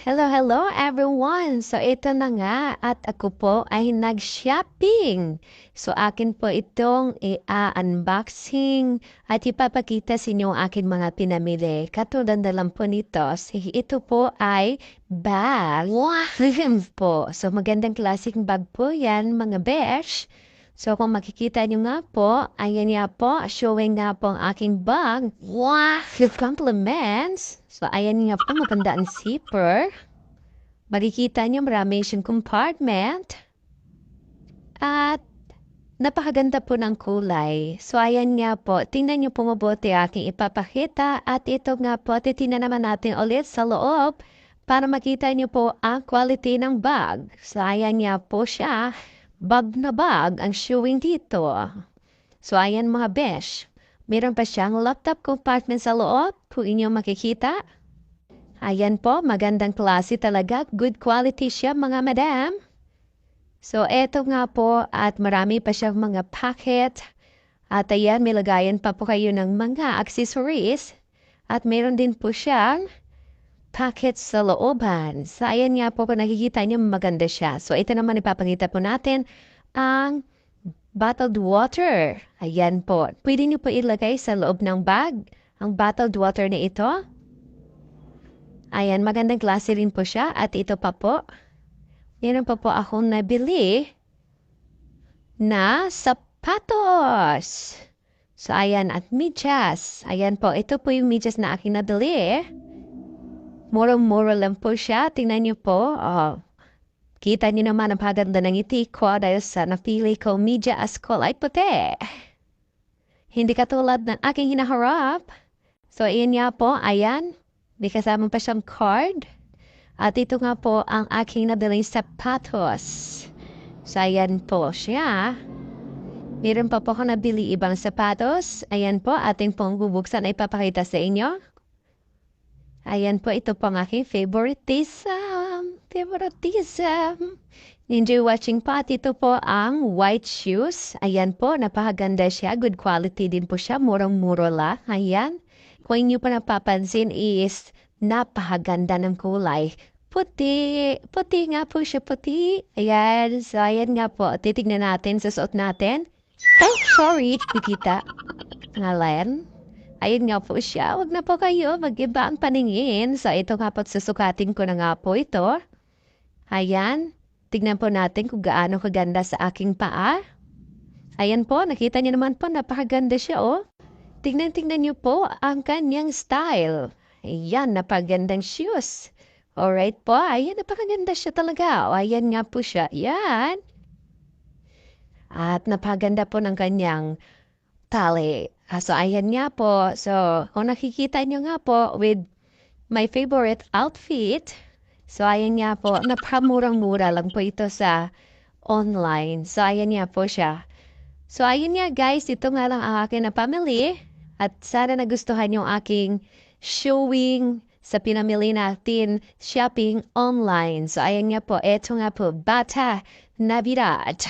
Hello, hello everyone! So ito na nga at ako po ay nag-shopping. So akin po itong i-unboxing at ipapakita sa inyo ang aking mga pinamili. Katulad na lang po nito, ito po ay bag. Wow! po. So magandang klaseng bag po yan mga besh. So kung makikita nyo nga po, ayan nga po, showing nga po ang aking bag. Wow! Compliments! So ayan nga po, maganda ang zipper. Makikita nyo marami siyang compartment. At napakaganda po ng kulay. So ayan nga po, tingnan nyo po mabuti aking ipapakita. At ito nga po, titingnan naman natin ulit sa loob para makita nyo po ang quality ng bag. So ayan nga po siya. Bag na bag ang showing dito. So ayan mga besh. Meron pa siyang laptop compartment sa loob kung inyong makikita. Ayan po, magandang klase talaga. Good quality siya mga madam. So eto nga po at marami pa siyang mga packet. At ayan, may lagayan pa po kayo ng mga accessories. At meron din po siyang packet sa looban. So ayan nga po kung nakikita niyo maganda siya. So ito naman ipapakita po natin ang bottled water. Ayan po. Pwede niyo po ilagay sa loob ng bag ang bottled water na ito. Ayan, magandang klase rin po siya. At ito pa po. Meron pa po akong nabili na sapatos. So ayan, at medyas. Ayan po, ito po yung medyas na aking nabili. Murang-mura lang po siya. Tingnan niyo po. Oh. Kita niyo naman ang paganda ng ngiti ko dahil sa napili ko medyas kulay puti. Hindi katulad ng aking hinaharap. So, ayan nga po. Ayan. May kasama pa siyang card. At ito nga po ang aking nabiling sapatos. So, ayan po siya. Meron pa po ako nabili ibang sapatos. Ayan po. Ating pong bubuksan na ipapakita sa inyo. Ayan po, ito po ang aking favoritism. Enjoy watching po. At ito po ang white shoes. Ayan po, napakaganda siya. Good quality din po siya. Murang-mura lang. Ayan. Kung inyo pa napapansin is napakaganda ng kulay. Puti. Puti nga po siya, puti. Ayan. So, ayan nga po. Titignan natin sa suot natin. Ay, sorry. Kikita. Ngalen. Ayun nga po siya. Huwag na po kayo mag-iba ang paningin. So, ito nga po susukatin ko na nga po ito. Ayan. Tignan po natin kung gaano kaganda sa aking paa. Ayan po. Nakita niyo naman po. Napakaganda siya, oh. Tignan niyo po ang kanyang style. Ayan. Napakagandang shoes. Alright po. Ayan. Napakaganda siya talaga. O, ayan nga po siya. Ayan. At napakaganda po ng kanyang tali. So, ayan nga po. So, kung nakikita nyo nga po with my favorite outfit, so, ayan nga po, napakamurang-mura lang po ito sa online. So, ayan nga po siya. So, ayan nga guys, ito nga lang ang akin na pamili. At sana nagustuhan yung aking showing sa pinamili natin shopping online. So, ayan nga po, ito nga po, Bata Navidad.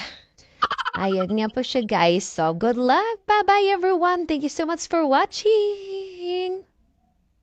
Ayan nga po siya guys. So, good luck. Bye-bye everyone. Thank you so much for watching.